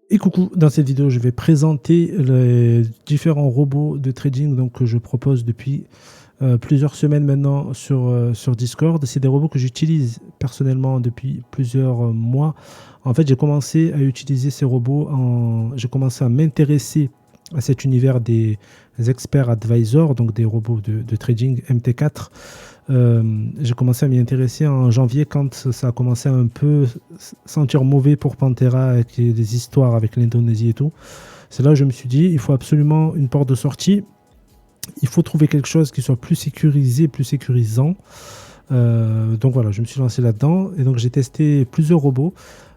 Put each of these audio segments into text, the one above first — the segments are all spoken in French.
Et coucou, dans cette vidéo, je vais présenter les différents robots de trading que je propose depuis plusieurs semaines maintenant sur Discord. C'est des robots que j'utilise personnellement depuis plusieurs mois. En fait, j'ai commencé à utiliser ces robots, j'ai commencé à m'intéresser à cet univers des experts advisors, donc des robots de trading MT4. J'ai commencé à m'y intéresser en janvier quand ça a commencé à un peu sentir mauvais pour Pantera avec les histoires avec l'Indonésie et tout. C'est là où je me suis dit, il faut absolument une porte de sortie. Il faut trouver quelque chose qui soit plus sécurisé, plus sécurisant. Donc voilà, je me suis lancé là-dedans et donc j'ai testé plusieurs robots.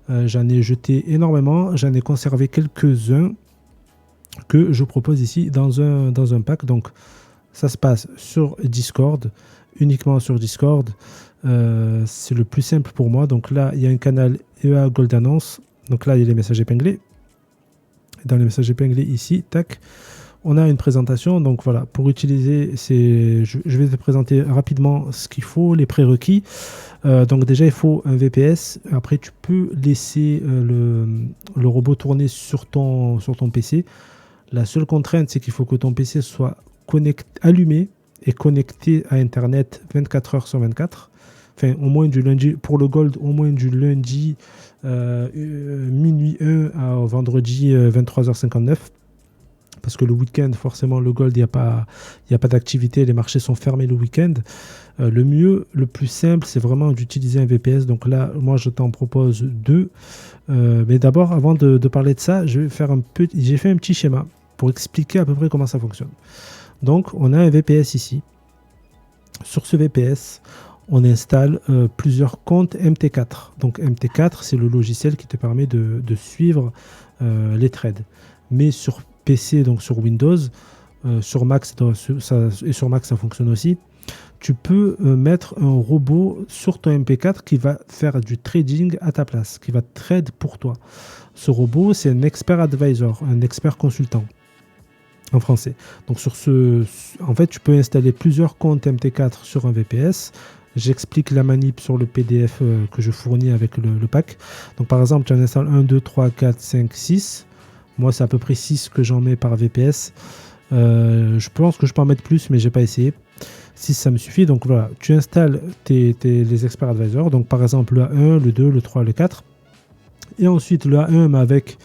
J'en ai jeté énormément, j'en ai conservé quelques-uns que je propose ici dans un pack. Donc ça se passe sur Discord, uniquement sur Discord. C'est le plus simple pour moi. Donc là, il y a un canal EA Gold Annonce. Donc là, il y a les messages épinglés. Dans les messages épinglés ici, tac, on a une présentation. Donc voilà, pour utiliser, je vais te présenter rapidement ce qu'il faut, les prérequis. Donc déjà, il faut un VPS. Après, tu peux laisser le robot tourner sur ton PC. La seule contrainte, c'est qu'il faut que ton PC soit allumé et connecté à Internet 24 heures sur 24. Enfin, au moins du lundi, pour le Gold, au moins du lundi minuit 1 à vendredi 23h59. Parce que le week-end, forcément, le Gold, il n'y a pas d'activité, les marchés sont fermés le week-end. Le mieux, le plus simple, c'est vraiment d'utiliser un VPS. Donc là, moi, je t'en propose deux. Mais d'abord, avant de parler de ça, j'ai fait un petit schéma pour expliquer à peu près comment ça fonctionne. Donc, on a un VPS ici. Sur ce VPS, on installe plusieurs comptes MT4. Donc, MT4, c'est le logiciel qui te permet de suivre les trades. Mais sur PC, donc sur Windows, sur Mac, et sur Mac, ça fonctionne aussi. Tu peux mettre un robot sur ton MP4 qui va faire du trading à ta place, qui va trade pour toi. Ce robot, c'est un expert advisor, un expert consultant en français. Donc en fait, tu peux installer plusieurs comptes MT4 sur un VPS. J'explique la manip sur le PDF que je fournis avec le pack. Donc par exemple, tu en installes 1, 2, 3, 4, 5, 6. Moi, c'est à peu près 6 que j'en mets par VPS. Je pense que je peux en mettre plus, mais j'ai pas essayé. 6, ça me suffit. Donc voilà, tu installes les experts advisors. Donc par exemple, le A1, le 2, le 3, le 4. Et ensuite, le A1, mais avec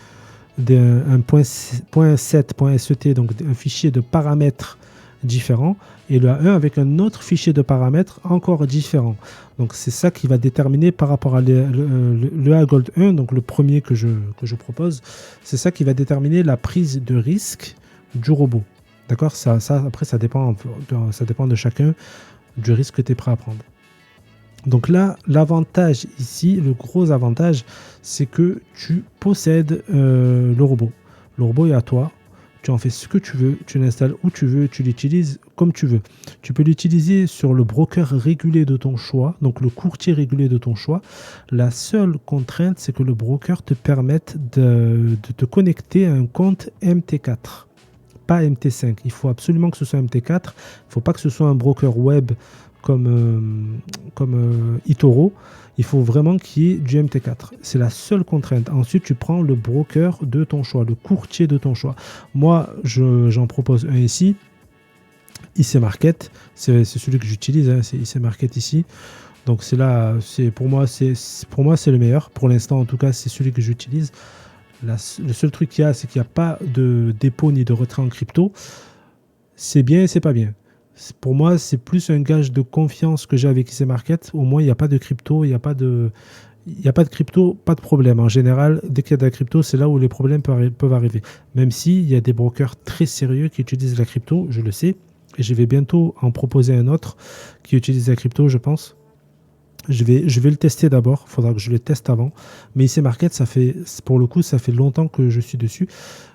un .7.set, donc un fichier de paramètres différent, et le A1 avec un autre fichier de paramètres encore différent. Donc c'est ça qui va déterminer par rapport à le A Gold 1, donc le premier que je propose, c'est ça qui va déterminer la prise de risque du robot. D'accord, après ça dépend de chacun, du risque que tu es prêt à prendre. Donc là, l'avantage ici, le gros avantage, c'est que tu possèdes le robot. Le robot est à toi. Tu en fais ce que tu veux, tu l'installes où tu veux, tu l'utilises comme tu veux. Tu peux l'utiliser sur le broker régulé de ton choix, donc le courtier régulé de ton choix. La seule contrainte, c'est que le broker te permette de te connecter à un compte MT4, pas MT5. Il faut absolument que ce soit MT4. Il ne faut pas que ce soit un broker web comme eToro. Il faut vraiment qu'il y ait du MT4. C'est la seule contrainte. Ensuite, tu prends le broker de ton choix, le courtier de ton choix. Moi, j'en propose un ici. IC Market, c'est celui que j'utilise, hein, c'est IC Market ici. Donc c'est là, pour moi c'est le meilleur. Pour l'instant, en tout cas, c'est celui que j'utilise. Le seul truc qu'il y a, c'est qu'il n'y a pas de dépôt ni de retrait en crypto. C'est bien et c'est pas bien. Pour moi, c'est plus un gage de confiance que j'ai avec IC Market. Au moins, il n'y a pas de crypto, il n'y a pas de crypto, pas de problème. En général, dès qu'il y a de la crypto, c'est là où les problèmes peuvent arriver. Même s'il y a des brokers très sérieux qui utilisent la crypto, je le sais. Et je vais bientôt en proposer un autre qui utilise la crypto, je pense. Je vais le tester d'abord. Il faudra que je le teste avant. Mais IC Market, pour le coup, ça fait longtemps que je suis dessus.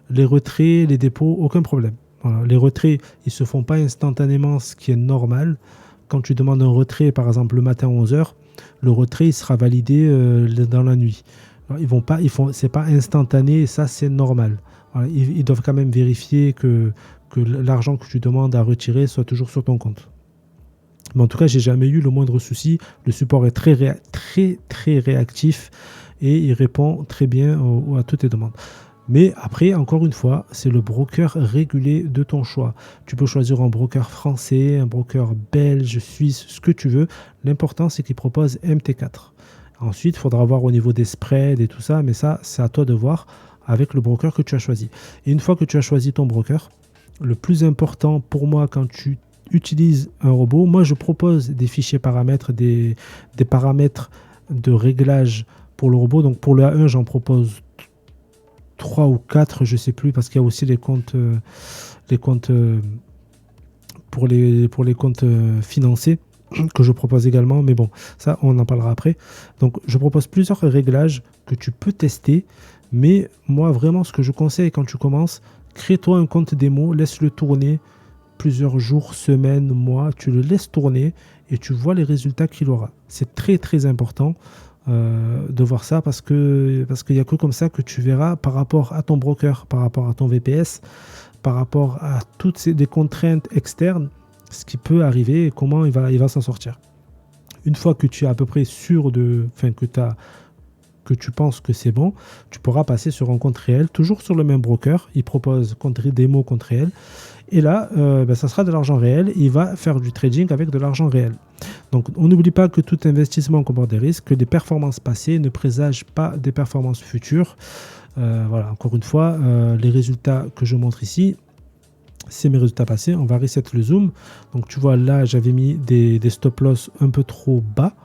Les retraits, les dépôts, aucun problème. Voilà. Les retraits, ils ne se font pas instantanément, ce qui est normal. Quand tu demandes un retrait, par exemple le matin à 11h, le retrait il sera validé dans la nuit. Alors, c'est pas instantané, et ça c'est normal. Voilà. Ils doivent quand même vérifier que l'argent que tu demandes à retirer soit toujours sur ton compte. Mais en tout cas, j'ai jamais eu le moindre souci. Le support est très réactif et il répond très bien à toutes tes demandes. Mais après, encore une fois, c'est le broker régulé de ton choix. Tu peux choisir un broker français, un broker belge, suisse, ce que tu veux. L'important, c'est qu'il propose MT4. Ensuite, il faudra voir au niveau des spreads et tout ça, mais ça, c'est à toi de voir avec le broker que tu as choisi. Et une fois que tu as choisi ton broker, le plus important pour moi quand tu utilises un robot, moi je propose des fichiers paramètres, des paramètres de réglage pour le robot. Donc pour le A1, j'en propose 3 ou 4, je ne sais plus, parce qu'il y a aussi les comptes pour les comptes financiers que je propose également. Mais bon, ça, on en parlera après. Donc je propose plusieurs réglages que tu peux tester. Mais moi, vraiment, ce que je conseille quand tu commences, crée-toi un compte démo, laisse-le tourner plusieurs jours, semaines, mois, tu le laisses tourner et tu vois les résultats qu'il aura. C'est très très important de voir ça parce qu'il n'y a que comme ça que tu verras par rapport à ton broker, par rapport à ton VPS, par rapport à toutes les contraintes externes, ce qui peut arriver et comment il va s'en sortir. Une fois que tu es à peu près sûr que tu penses que c'est bon, tu pourras passer sur un compte réel, toujours sur le même broker. Il propose compte démo, compte réel. Et là, ça sera de l'argent réel. Il va faire du trading avec de l'argent réel. Donc, on n'oublie pas que tout investissement comporte des risques, que des performances passées ne présagent pas des performances futures. Voilà, encore une fois, les résultats que je montre ici, c'est mes résultats passés. On va reset le zoom. Donc tu vois là, j'avais mis des stop loss un peu trop bas.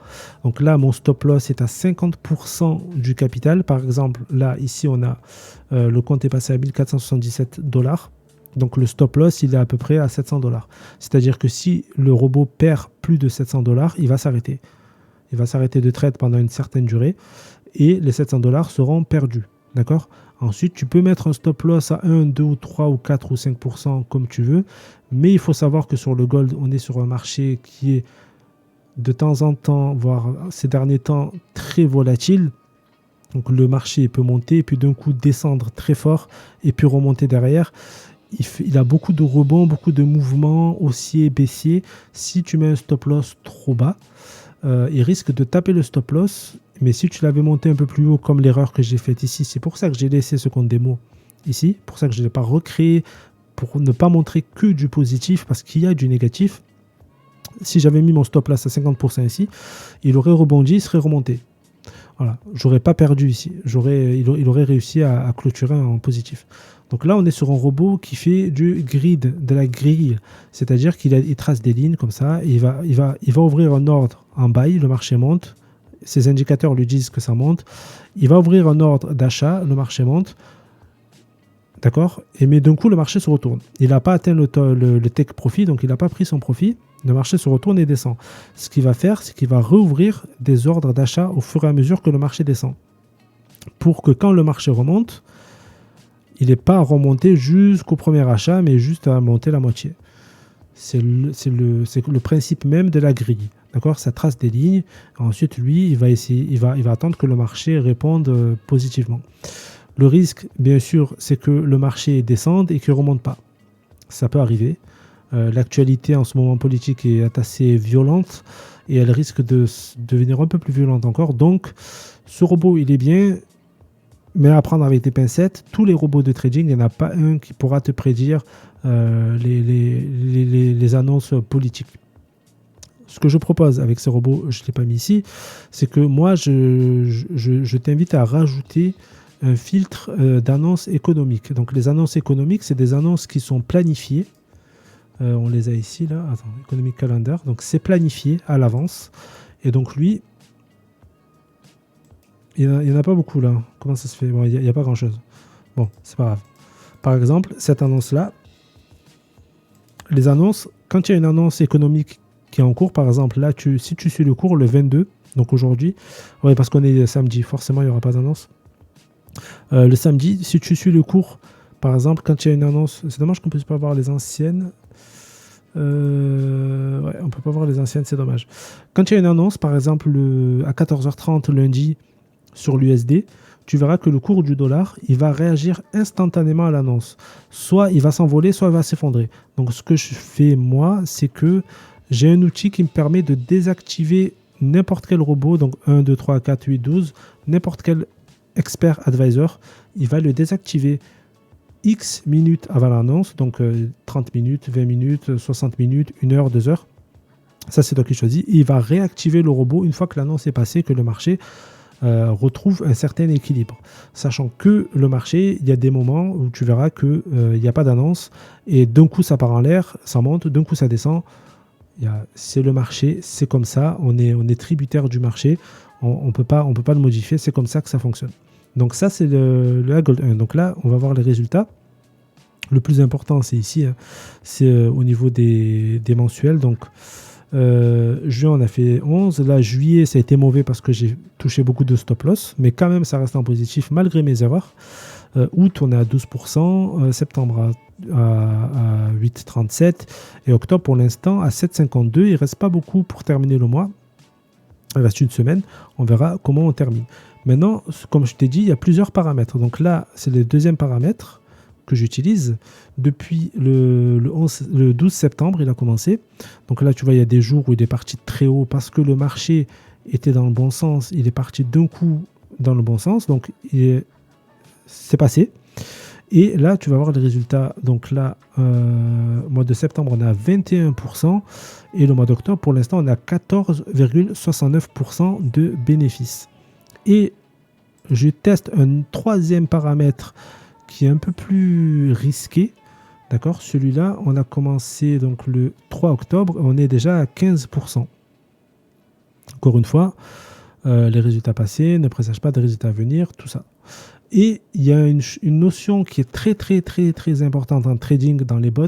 Donc là, mon stop loss est à 50% du capital. Par exemple, là, ici, on a le compte est passé à 1477 $. Donc le stop loss, il est à peu près à 700 $. C'est-à-dire que si le robot perd plus de 700 $, il va s'arrêter. Il va s'arrêter de trade pendant une certaine durée et les 700 $ seront perdus. D'accord ? Ensuite, tu peux mettre un stop loss à 1, 2 ou 3 ou 4 ou 5% comme tu veux. Mais il faut savoir que sur le gold, on est sur un marché qui est de temps en temps, voire ces derniers temps, très volatile. Donc le marché peut monter et puis d'un coup descendre très fort et puis remonter derrière. Il a beaucoup de rebonds, beaucoup de mouvements haussiers, baissiers. Si tu mets un stop loss trop bas, il risque de taper le stop loss. Mais si tu l'avais monté un peu plus haut, comme l'erreur que j'ai faite ici, c'est pour ça que j'ai laissé ce compte démo ici, pour ça que je ne l'ai pas recréé, pour ne pas montrer que du positif, parce qu'il y a du négatif. Si j'avais mis mon stop loss à 50% ici, il aurait rebondi, il serait remonté. Voilà, j'aurais pas perdu ici. Il aurait réussi à clôturer en positif. Donc là, on est sur un robot qui fait du grid, de la grille. C'est-à-dire qu'il trace des lignes comme ça. Et il va ouvrir un ordre en buy, le marché monte. Ses indicateurs lui disent que ça monte. Il va ouvrir un ordre d'achat, le marché monte. D'accord ? Mais d'un coup, le marché se retourne. Il n'a pas atteint le take profit, donc il n'a pas pris son profit. Le marché se retourne et descend. Ce qu'il va faire, c'est qu'il va rouvrir des ordres d'achat au fur et à mesure que le marché descend. Pour que quand le marché remonte, il n'est pas remonté jusqu'au premier achat, mais juste à monter la moitié. C'est le principe même de la grille. D'accord ? Ça trace des lignes. Ensuite, lui, il va attendre que le marché réponde positivement. Le risque, bien sûr, c'est que le marché descende et qu'il ne remonte pas. Ça peut arriver. L'actualité en ce moment politique est assez violente et elle risque de devenir un peu plus violente encore. Donc, ce robot, il est bien, mais à prendre avec des pincettes. Tous les robots de trading, il n'y en a pas un qui pourra te prédire les annonces politiques. Ce que je propose avec ces robots, je ne l'ai pas mis ici, c'est que moi, je t'invite à rajouter un filtre d'annonces économiques. Donc, les annonces économiques, c'est des annonces qui sont planifiées. On les a ici, là. Attends, Economic Calendar. Donc, c'est planifié à l'avance. Et donc, lui, il n'y en a pas beaucoup, là. Comment ça se fait ? Bon, il n'y a pas grand-chose. Bon, c'est pas grave. Par exemple, cette annonce-là, les annonces, quand il y a une annonce économique qui est en cours, par exemple, là, si tu suis le cours le 22, donc aujourd'hui, ouais, parce qu'on est samedi, forcément, il n'y aura pas d'annonce. Le samedi, si tu suis le cours, par exemple, quand il y a une annonce, c'est dommage qu'on ne puisse pas voir les anciennes. Ouais, on ne peut pas voir les anciennes, c'est dommage. Quand il y a une annonce, par exemple, à 14h30 lundi sur l'USD, tu verras que le cours du dollar, il va réagir instantanément à l'annonce. Soit il va s'envoler, soit il va s'effondrer. Donc, ce que je fais, moi, c'est que j'ai un outil qui me permet de désactiver n'importe quel robot, donc 1, 2, 3, 4, 8, 12, n'importe quel expert advisor. il va le désactiver X minutes avant l'annonce, donc 30 minutes, 20 minutes, 60 minutes, 1 heure, 2 heures. Ça, c'est toi qui choisis. Et il va réactiver le robot une fois que l'annonce est passée, que le marché retrouve un certain équilibre. Sachant que le marché, il y a des moments où tu verras qu'il n'y a pas d'annonce et d'un coup, ça part en l'air, ça monte, d'un coup, ça descend. C'est le marché, c'est comme ça. On est tributaire du marché. On peut pas le modifier. C'est comme ça que ça fonctionne. Donc ça, c'est le Gold 1. Donc là, on va voir les résultats. Le plus important, c'est ici. Hein. C'est au niveau des mensuels. Donc, juin, on a fait 11. Là, juillet, ça a été mauvais parce que j'ai touché beaucoup de stop-loss. Mais quand même, ça reste en positif malgré mes erreurs. Août, on est à 12%. Septembre, à 8,37. Et octobre, pour l'instant, à 7,52. Il ne reste pas beaucoup pour terminer le mois. Il reste une semaine. On verra comment on termine. Maintenant, comme je t'ai dit, il y a plusieurs paramètres. Donc là, c'est le deuxième paramètre que j'utilise. Depuis le 12 septembre, il a commencé. Donc là, tu vois, il y a des jours où il est parti très haut parce que le marché était dans le bon sens. Il est parti d'un coup dans le bon sens. Donc, c'est passé. Et là, tu vas voir les résultats. Donc là, mois de septembre, on est à 21%. Et le mois d'octobre, pour l'instant, on est à 14,69% de bénéfices. Et je teste un troisième paramètre qui est un peu plus risqué. D'accord ? Celui-là, on a commencé donc le 3 octobre. On est déjà à 15%. Encore une fois, les résultats passés ne présagent pas des résultats à venir, tout ça. Et il y a une notion qui est très, très, très, très importante en trading dans les bots.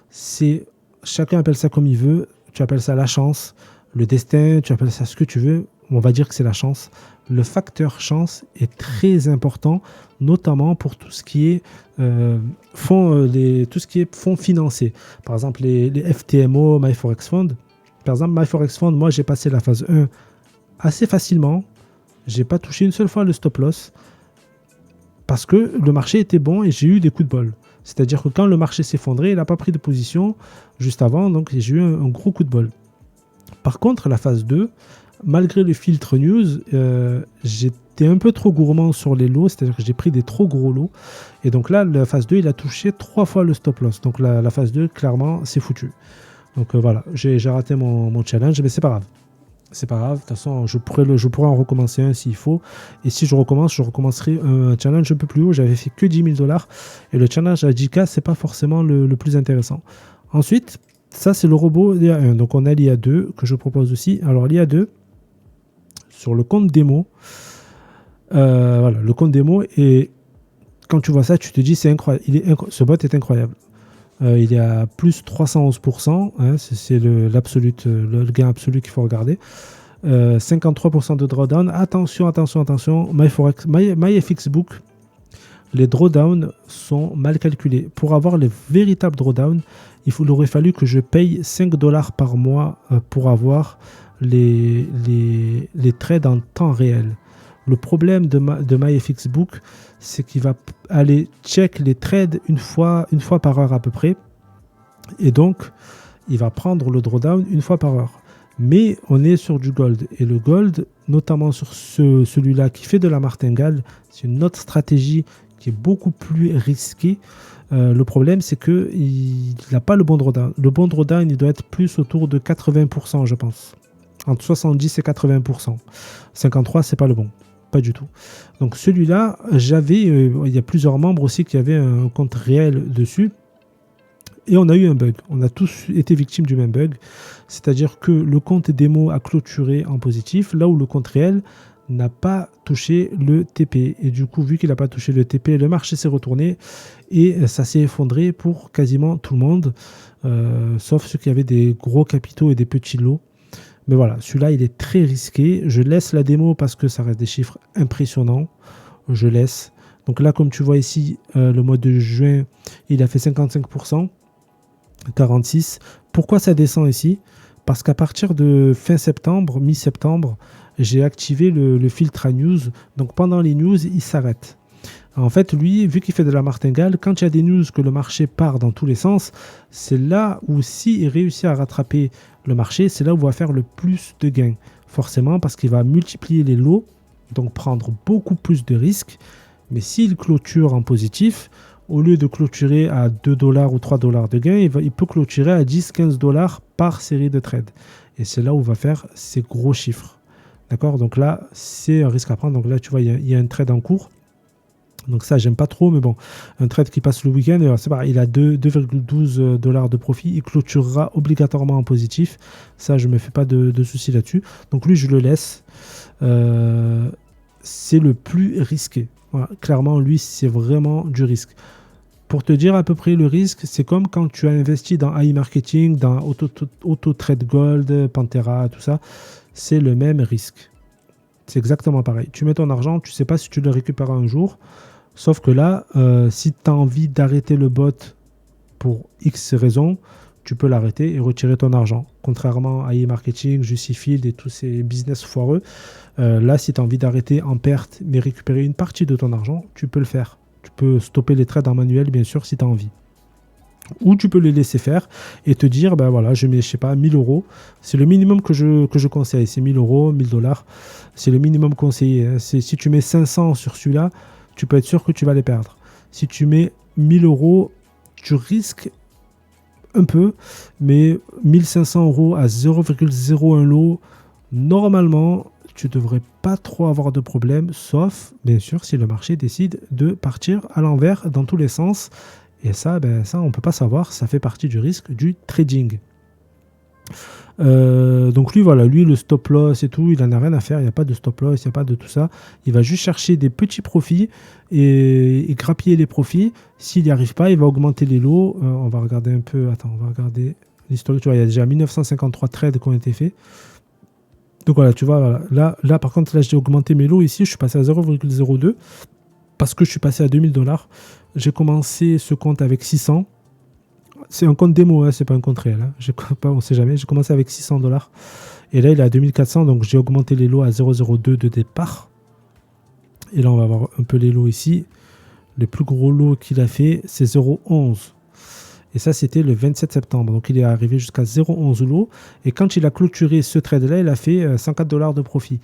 C'est, chacun appelle ça comme il veut. Tu appelles ça la chance, le destin, tu appelles ça ce que tu veux. On va dire que c'est la chance. Le facteur chance est très important, notamment pour tout ce qui est fonds financiers. Par exemple, les FTMO, MyForexFund. Par exemple, MyForexFund, moi, j'ai passé la phase 1 assez facilement. Je n'ai pas touché une seule fois le stop-loss parce que le marché était bon et j'ai eu des coups de bol. C'est-à-dire que quand le marché s'effondrait, il n'a pas pris de position juste avant, donc j'ai eu un gros coup de bol. Par contre, la phase 2, malgré le filtre news, j'étais un peu trop gourmand sur les lots, c'est-à-dire que j'ai pris des trop gros lots. Et donc là, la phase 2, il a touché 3 fois le stop loss. Donc la phase 2, clairement, c'est foutu. Donc voilà, j'ai raté mon challenge, mais c'est pas grave. C'est pas grave, de toute façon, je pourrais en recommencer un s'il faut. Et si je recommencerai un challenge un peu plus haut. J'avais fait que 10 000 $. Et le challenge à 10K, c'est pas forcément le plus intéressant. Ensuite, ça, c'est le robot l'IA1. Donc on a l'IA2 que je propose aussi. Alors l'IA2, sur le compte démo, voilà, le compte démo, et quand tu vois ça, tu te dis c'est incroyable. Ce bot est incroyable. Il est à plus 311%, hein, c'est le gain absolu qu'il faut regarder. 53% de drawdown. Attention, MyFXBook, les drawdowns sont mal calculés. Pour avoir les véritables drawdowns, il aurait fallu que je paye 5 $ par mois pour avoir les trades en temps réel. Le problème de MyFXBook, c'est qu'il va aller check les trades une fois par heure à peu près. Et donc, il va prendre le drawdown une fois par heure. Mais on est sur du gold. Et le gold, notamment sur celui-là qui fait de la martingale, c'est une autre stratégie qui est beaucoup plus risquée. Le problème, c'est qu'il n'a pas le bon drawdown. Le bon drawdown, il doit être plus autour de 80%, je pense. Entre 70 et 80%. 53, c'est pas le bon. Pas du tout. Donc celui-là, il y a plusieurs membres aussi qui avaient un compte réel dessus. Et on a eu un bug. On a tous été victimes du même bug. C'est-à-dire que le compte démo a clôturé en positif, là où le compte réel n'a pas touché le TP. Et du coup, vu qu'il n'a pas touché le TP, le marché s'est retourné et ça s'est effondré pour quasiment tout le monde, sauf ceux qui avaient des gros capitaux et des petits lots. Mais voilà, celui-là, il est très risqué. Je laisse la démo parce que ça reste des chiffres impressionnants. Je laisse. Donc là, comme tu vois ici, le mois de juin, il a fait 55%, 46%. Pourquoi ça descend ici ? Parce qu'à partir de fin septembre, mi-septembre, j'ai activé le filtre à news. Donc pendant les news, il s'arrête. En fait, lui, vu qu'il fait de la martingale, quand il y a des news que le marché part dans tous les sens, c'est là où s'il réussit à rattraper le marché, c'est là où il va faire le plus de gains. Forcément, parce qu'il va multiplier les lots, donc prendre beaucoup plus de risques. Mais s'il clôture en positif, au lieu de clôturer à 2 dollars ou 3 dollars de gain, il peut clôturer à 10-15 dollars par série de trades. Et c'est là où il va faire ses gros chiffres. D'accord? Donc là, c'est un risque à prendre. Donc là, tu vois, il y a un trade en cours. Donc ça, j'aime pas trop, mais bon, un trade qui passe le week-end, c'est pareil, il a 2,12 dollars de profit, il clôturera obligatoirement en positif. Ça, je me fais pas de soucis là-dessus. Donc lui, je le laisse. C'est le plus risqué. Voilà, clairement, lui, c'est vraiment du risque. Pour te dire à peu près le risque, c'est comme quand tu as investi dans AI Marketing, dans Auto Trade Gold, Pantera, tout ça. C'est le même risque. C'est exactement pareil. Tu mets ton argent, tu ne sais pas si tu le récupéreras un jour. Sauf que là, si tu as envie d'arrêter le bot pour X raisons, tu peux l'arrêter et retirer ton argent. Contrairement à e-marketing, Justified et tous ces business foireux, là, si tu as envie d'arrêter en perte mais récupérer une partie de ton argent, tu peux le faire. Tu peux stopper les trades en manuel, bien sûr, si tu as envie. Ou tu peux les laisser faire et te dire, ben voilà, je mets, je sais pas, 1000 euros. C'est le minimum que je conseille. C'est 1000 euros, 1000 dollars. C'est le minimum conseillé. Hein. Si tu mets 500 sur celui-là, tu peux être sûr que tu vas les perdre. Si tu mets 1000 euros, tu risques un peu, mais 1500 euros à 0,01 lot, normalement, tu ne devrais pas trop avoir de problème, sauf, bien sûr, si le marché décide de partir à l'envers dans tous les sens. Et ça, on ne peut pas savoir, ça fait partie du risque du trading. Donc lui, voilà, lui, le stop loss et tout, il n'en a rien à faire, il n'y a pas de stop loss, il n'y a pas de tout ça. Il va juste chercher des petits profits et grappiller les profits. S'il n'y arrive pas, il va augmenter les lots. On va regarder un peu, attends, on va regarder l'historique. Tu vois, il y a déjà 1953 trades qui ont été faits. Donc voilà, tu vois, voilà. Là, par contre, là, j'ai augmenté mes lots ici, je suis passé à 0,02 parce que je suis passé à 2000 dollars. J'ai commencé ce compte avec 600. C'est un compte démo, hein, c'est pas un compte réel. Hein. On ne sait jamais. J'ai commencé avec 600 dollars. Et là, il est à 2400. Donc, j'ai augmenté les lots à 0,02 de départ. Et là, on va voir un peu les lots ici. Le plus gros lot qu'il a fait, c'est 0,11. Et ça, c'était le 27 septembre. Donc, il est arrivé jusqu'à 0,11 lots. Et quand il a clôturé ce trade-là, il a fait 104 dollars de profit.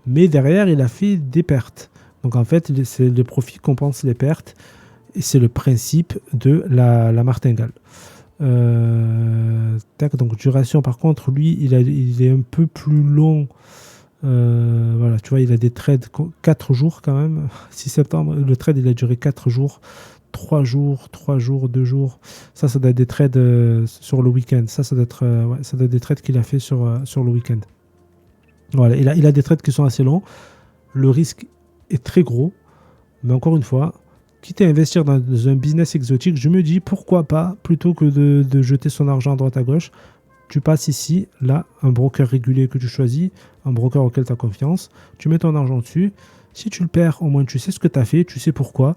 Mais derrière, il a fait des pertes. Donc, en fait, le profit compense les pertes. Et c'est le principe de la martingale. Donc duration par contre lui il est un peu plus long, voilà, tu vois, il a des trades 4 jours quand même. 6 septembre le trade il a duré 4 jours, 3 jours, 3 jours, 2 jours. Ça doit être des trades sur le week-end. Ça doit être ça doit être des trades qu'il a fait sur le week-end. Voilà, il a des trades qui sont assez longs, le risque est très gros, mais encore une fois, quitte à investir dans un business exotique, je me dis pourquoi pas, plutôt que de jeter son argent à droite à gauche, tu passes ici, là, un broker régulier que tu choisis, un broker auquel tu as confiance, tu mets ton argent dessus. Si tu le perds, au moins tu sais ce que tu as fait, tu sais pourquoi,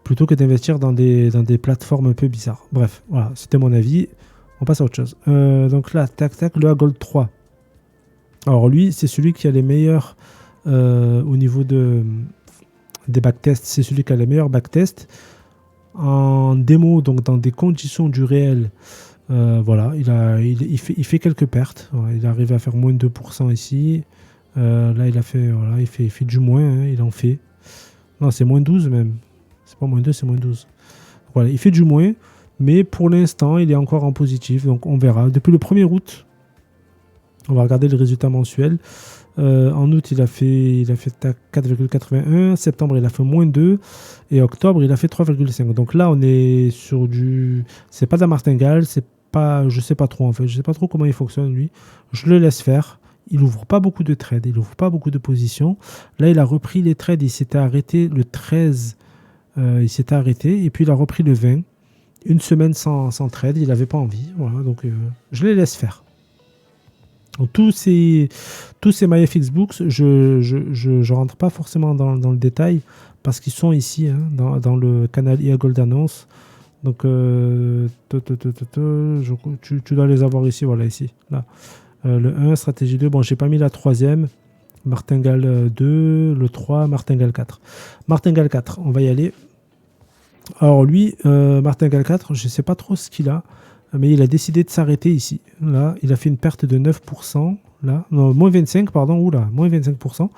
plutôt que d'investir dans des plateformes un peu bizarres. Bref, voilà, c'était mon avis. On passe à autre chose. Donc là, tac, le Agold 3. Alors lui, c'est celui qui a les meilleurs au niveau des backtests, c'est celui qui a les meilleurs backtests. En démo, donc dans des conditions du réel, voilà, il fait quelques pertes. Voilà, il est arrivé à faire moins de 2% ici. Là, il fait du moins, hein, il en fait. Non, c'est moins 12 même. C'est pas moins 2, c'est moins 12. Voilà, il fait du moins, mais pour l'instant, il est encore en positif, donc on verra. Depuis le 1er août, on va regarder les résultats mensuels. En août, il a fait 4,81. Septembre, il a fait moins 2. Et octobre, il a fait 3,5. Donc là, on est sur du... C'est pas de la martingale. C'est pas... Je sais pas trop, en fait. Je sais pas trop comment il fonctionne, lui. Je le laisse faire. Il ouvre pas beaucoup de trades. Il ouvre pas beaucoup de positions. Là, il a repris les trades. Il s'était arrêté le 13. Il s'était arrêté. Et puis, il a repris le 20. Une semaine sans trade. Il n'avait pas envie. Voilà. Donc, je les laisse faire. Donc, tous ces MyFXBooks, je rentre pas forcément dans le détail parce qu'ils sont ici, hein, dans le canal IA Gold Annonce. Donc, tu dois les avoir ici, voilà, ici. Là. Le 1, stratégie 2, bon, j'ai pas mis la troisième. Martingale 2, le 3, Martingale 4. Martingale 4, on va y aller. Alors lui, Martingale 4, je sais pas trop ce qu'il a. Mais il a décidé de s'arrêter ici. Là, il a fait une perte de 9%. Là, non, moins 25, pardon. Oula, moins 25%.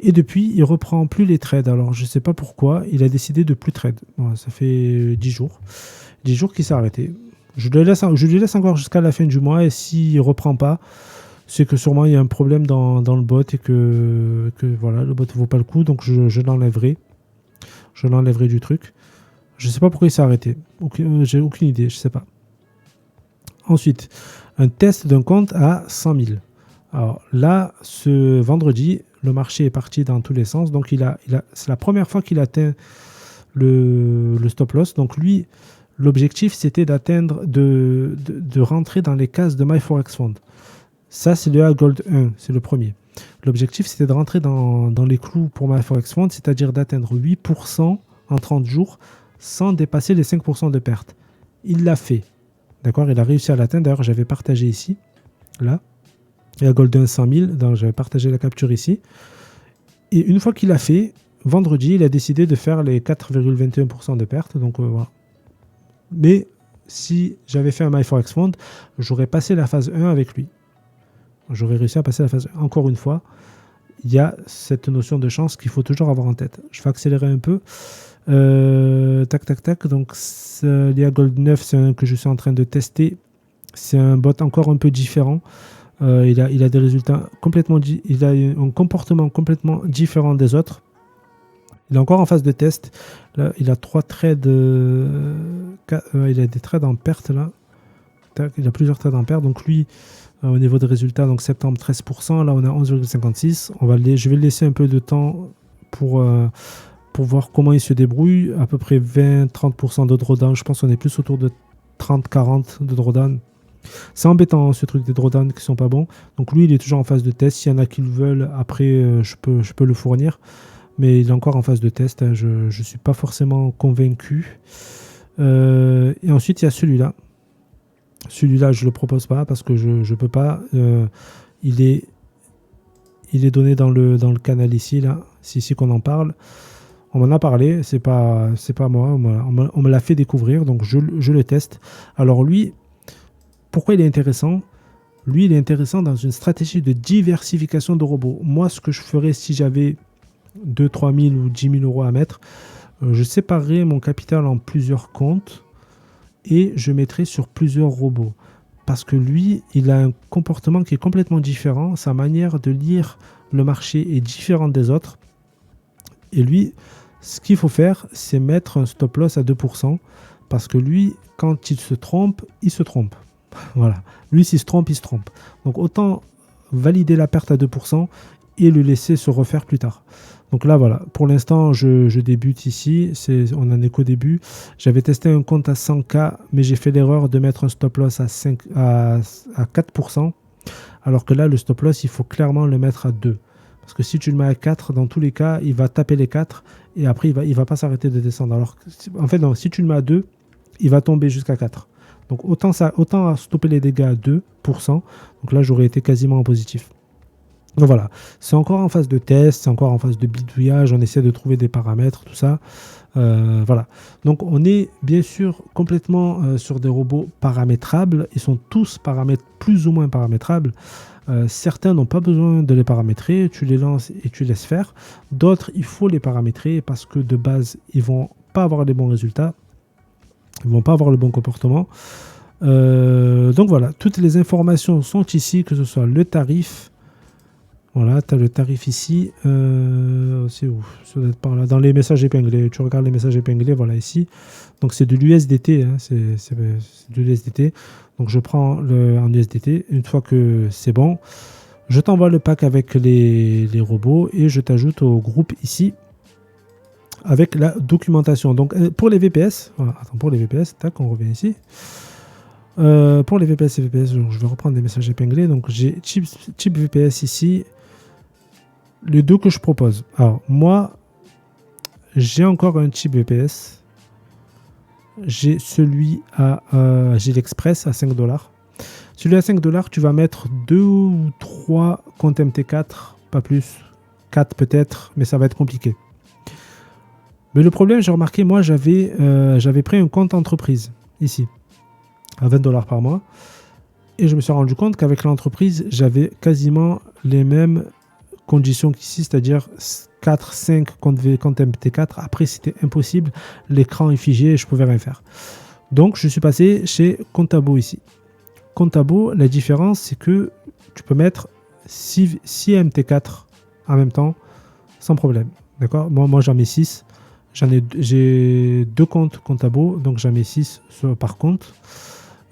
Et depuis, il reprend plus les trades. Alors, je sais pas pourquoi, il a décidé de plus trade. Voilà, ça fait 10 jours. 10 jours qu'il s'est arrêté. Je lui laisse encore jusqu'à la fin du mois et s'il reprend pas, c'est que sûrement il y a un problème dans le bot et que voilà, le bot ne vaut pas le coup, donc je l'enlèverai. Je l'enlèverai du truc. Je sais pas pourquoi il s'est arrêté. J'ai aucune idée, je sais pas. Ensuite, un test d'un compte à 100 000. Alors là, ce vendredi, le marché est parti dans tous les sens. Donc c'est la première fois qu'il atteint le stop loss. Donc lui, l'objectif, c'était d'atteindre, de rentrer dans les cases de MyForexFund. Ça, c'est le A-Gold 1, c'est le premier. L'objectif, c'était de rentrer dans les clous pour MyForexFund, c'est-à-dire d'atteindre 8% en 30 jours sans dépasser les 5% de perte. Il l'a fait. D'accord, il a réussi à l'atteindre. D'ailleurs, j'avais partagé ici, là. Et à Golden 100 000, donc j'avais partagé la capture ici. Et une fois qu'il l'a fait, vendredi, il a décidé de faire les 4,21% de perte. Donc voilà. Mais si j'avais fait un MyForexFund, j'aurais passé la phase 1 avec lui. J'aurais réussi à passer la phase 1. Encore une fois, il y a cette notion de chance qu'il faut toujours avoir en tête. Je vais accélérer un peu. Tac, tac, tac. Donc, l'IA Gold 9, c'est un que je suis en train de tester. C'est un bot encore un peu différent. Il a des résultats complètement... Il a un comportement complètement différent des autres. Il est encore en phase de test. Là, il a 3 trades... il a des trades en perte, là. Tac, il a plusieurs trades en perte. Donc, lui, au niveau des résultats, donc septembre, 13%. Là, on a 11,56. Je vais le laisser un peu de temps pour voir comment il se débrouille. À peu près 20-30% de drawdown. Je pense qu'on est plus autour de 30-40 de drawdown. C'est embêtant, ce truc des drawdowns qui sont pas bons. Donc lui, il est toujours en phase de test. S'il y en a qui le veulent, après, je peux le fournir. Mais il est encore en phase de test. Je ne suis pas forcément convaincu. Et ensuite, il y a celui-là. Celui-là, je ne le propose pas parce que je ne peux pas. Il est donné dans le canal ici, là. C'est ici qu'on en parle. On m'en a parlé, c'est pas moi, on me l'a fait découvrir, donc je le teste. Alors lui, pourquoi il est intéressant? Lui, il est intéressant dans une stratégie de diversification de robots. Moi, ce que je ferais si j'avais 2 3 000 ou 10 000 euros à mettre, je séparerais mon capital en plusieurs comptes et je mettrais sur plusieurs robots. Parce que lui, il a un comportement qui est complètement différent. Sa manière de lire le marché est différente des autres. Et lui, ce qu'il faut faire, c'est mettre un stop loss à 2%. Parce que lui, quand il se trompe, il se trompe. Voilà. Lui, s'il se trompe, il se trompe. Donc, autant valider la perte à 2% et le laisser se refaire plus tard. Donc là, voilà. Pour l'instant, je débute ici. On en est qu'au début. J'avais testé un compte à 100K, mais j'ai fait l'erreur de mettre un stop loss à 4%. Alors que là, le stop loss, il faut clairement le mettre à 2. Parce que si tu le mets à 4, dans tous les cas, il va taper les 4 et après, il va pas s'arrêter de descendre. Alors, en fait, non, si tu le mets à 2, il va tomber jusqu'à 4. Donc, autant stopper les dégâts à 2%. Donc là, j'aurais été quasiment en positif. Donc voilà, c'est encore en phase de test, c'est encore en phase de bidouillage, on essaie de trouver des paramètres, tout ça. Voilà. Donc on est bien sûr complètement sur des robots paramétrables. Ils sont tous plus ou moins paramétrables. Certains n'ont pas besoin de les paramétrer, tu les lances et tu laisses faire. D'autres, il faut les paramétrer parce que de base, ils vont pas avoir les bons résultats. Ils vont pas avoir le bon comportement. Donc voilà, toutes les informations sont ici, que ce soit le tarif. Voilà, tu as le tarif ici. C'est où? Ça doit être par là. Dans les messages épinglés. Tu regardes les messages épinglés, voilà ici. Donc c'est de l'USDT. Hein, c'est de l'USDT. Donc je prends en USDT. Une fois que c'est bon, je t'envoie le pack avec les robots et je t'ajoute au groupe ici avec la documentation. Donc pour les VPS, voilà, attends, pour les VPS, tac, on revient ici. Pour les VPS et VPS, donc je vais reprendre des messages épinglés. Donc j'ai chip VPS ici. Les deux que je propose. Alors, moi, j'ai encore un chip VPS. J'ai celui j'ai l'Express à $5. Celui à $5, tu vas mettre 2 ou 3 comptes MT4, pas plus. 4 peut-être, mais ça va être compliqué. Mais le problème, j'ai remarqué, moi, j'avais pris un compte entreprise, ici, à $20 par mois. Et je me suis rendu compte qu'avec l'entreprise, j'avais quasiment les mêmes condition qu'ici, c'est-à-dire 4, 5 comptes MT4. Après, c'était impossible. L'écran est figé et je ne pouvais rien faire. Donc, je suis passé chez Contabo ici. Contabo, la différence, c'est que tu peux mettre 6 MT4 en même temps, sans problème. D'accord ? Moi j'en mets 6. J'ai 2 comptes Contabo, donc j'en mets 6 par compte.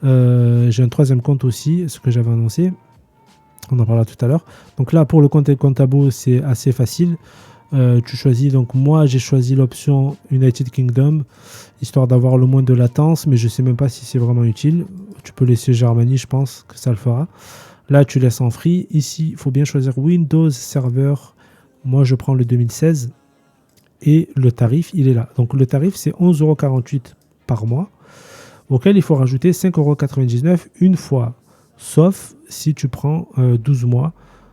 J'ai un 3e compte aussi, ce que j'avais annoncé. On en parlera tout à l'heure. Donc là, pour le compte Contabo, c'est assez facile. Tu choisis, donc moi j'ai choisi l'option United Kingdom, histoire d'avoir le moins de latence, mais je ne sais même pas si c'est vraiment utile. Tu peux laisser Germany, je pense que ça le fera. Là, tu laisses en free. Ici, il faut bien choisir Windows Server. Moi, je prends le 2016. Et le tarif, il est là. Donc, le tarif, c'est 11,48 € par mois, auquel il faut rajouter 5,99 € une fois. Sauf si tu prends 12 mois.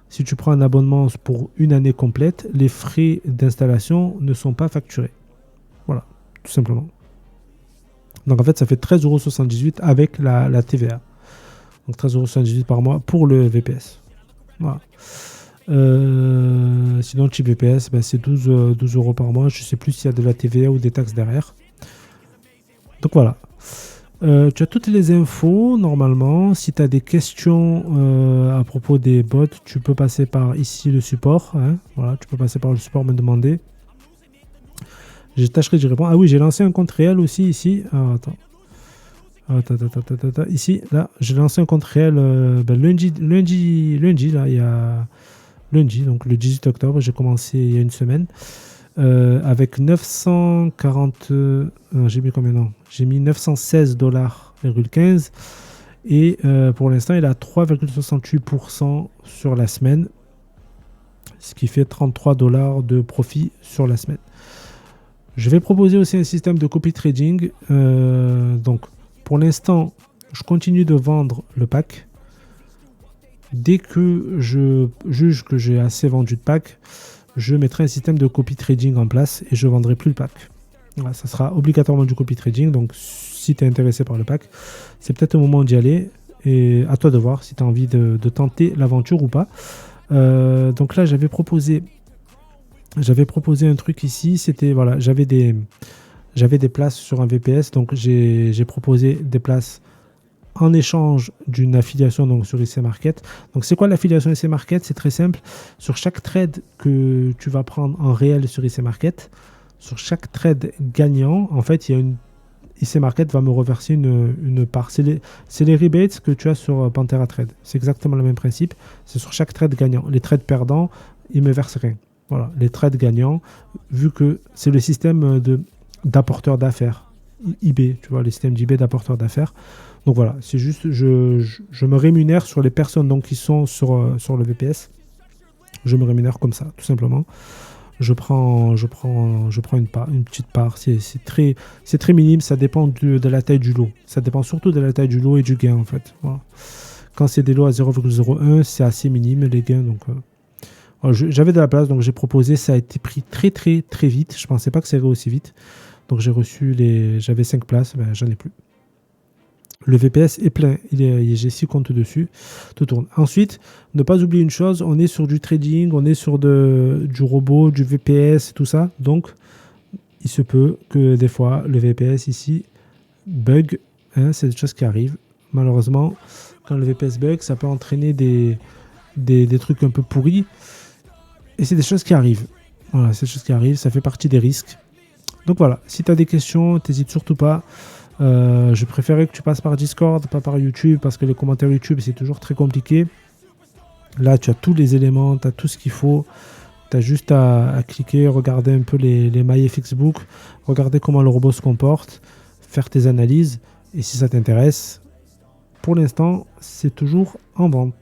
Si tu prends un abonnement pour une année complète, les frais d'installation ne sont pas facturés. Voilà, tout simplement. Donc, en fait, ça fait 13,78 € avec la TVA. Donc 13,78 € par mois pour le VPS. Voilà. Sinon, le chip VPS, c'est 12 € par mois. Je ne sais plus s'il y a de la TVA ou des taxes derrière. Donc voilà. Tu as toutes les infos normalement. Si tu as des questions à propos des bots, tu peux passer par ici le support. Hein. Voilà, tu peux passer par le support, me demander. Je tâcherai d'y répondre. Ah oui, j'ai lancé un compte réel aussi ici. Ah, attends. Ici, là, j'ai lancé un compte réel lundi, là, il y a lundi, donc le 18 octobre, j'ai commencé il y a une semaine, avec 940, j'ai mis combien, non, j'ai mis 916,15 $, et pour l'instant, il est à 3,68% sur la semaine, ce qui fait 33 $ de profit sur la semaine. Je vais proposer aussi un système de copy trading, donc pour l'instant, je continue de vendre le pack. Dès que je juge que j'ai assez vendu de pack, je mettrai un système de copy trading en place et je ne vendrai plus le pack. Voilà, ça sera obligatoirement du copy trading. Donc, si tu es intéressé par le pack, c'est peut-être le moment d'y aller. Et à toi de voir si tu as envie de tenter l'aventure ou pas. Donc là, j'avais proposé un truc ici. C'était, voilà, j'avais des places sur un VPS, donc j'ai proposé des places en échange d'une affiliation donc sur IC Market. Donc c'est quoi l'affiliation IC Market? C'est très simple. Sur chaque trade que tu vas prendre en réel sur IC Market, sur chaque trade gagnant, en fait, IC Market va me reverser une part. C'est les rebates que tu as sur Panthera Trade. C'est exactement le même principe. C'est sur chaque trade gagnant. Les trades perdants, ils me versent rien. Voilà. Les trades gagnants, vu que c'est le système d'apporteur d'affaires, eBay, tu vois, le système d'eBay d'apporteur d'affaires. Donc voilà, c'est juste, je me rémunère sur les personnes donc, qui sont sur le VPS. Je me rémunère comme ça, tout simplement. Je prends une petite part. C'est très minime, ça dépend de la taille du lot. Ça dépend surtout de la taille du lot et du gain, en fait. Voilà. Quand c'est des lots à 0,01, c'est assez minime, les gains. Donc, j'avais de la place, donc j'ai proposé. Ça a été pris très, très, très vite. Je ne pensais pas que ça irait aussi vite. Donc, j'avais 5 places, j'en ai plus. Le VPS est plein, j'ai 6 comptes dessus, tout tourne. Ensuite, ne pas oublier une chose, on est sur du trading, on est sur du robot, du VPS, tout ça. Donc, il se peut que des fois, le VPS ici bug. Hein, c'est des choses qui arrivent. Malheureusement, quand le VPS bug, ça peut entraîner des trucs un peu pourris. Et c'est des choses qui arrivent. Voilà, c'est des choses qui arrivent, ça fait partie des risques. Donc voilà, si tu as des questions, n'hésite surtout pas. Je préférais que tu passes par Discord, pas par YouTube, parce que les commentaires YouTube, c'est toujours très compliqué. Là, tu as tous les éléments, tu as tout ce qu'il faut. Tu as juste à cliquer, regarder un peu les MyFXBook, regarder comment le robot se comporte, faire tes analyses. Et si ça t'intéresse, pour l'instant, c'est toujours en vente.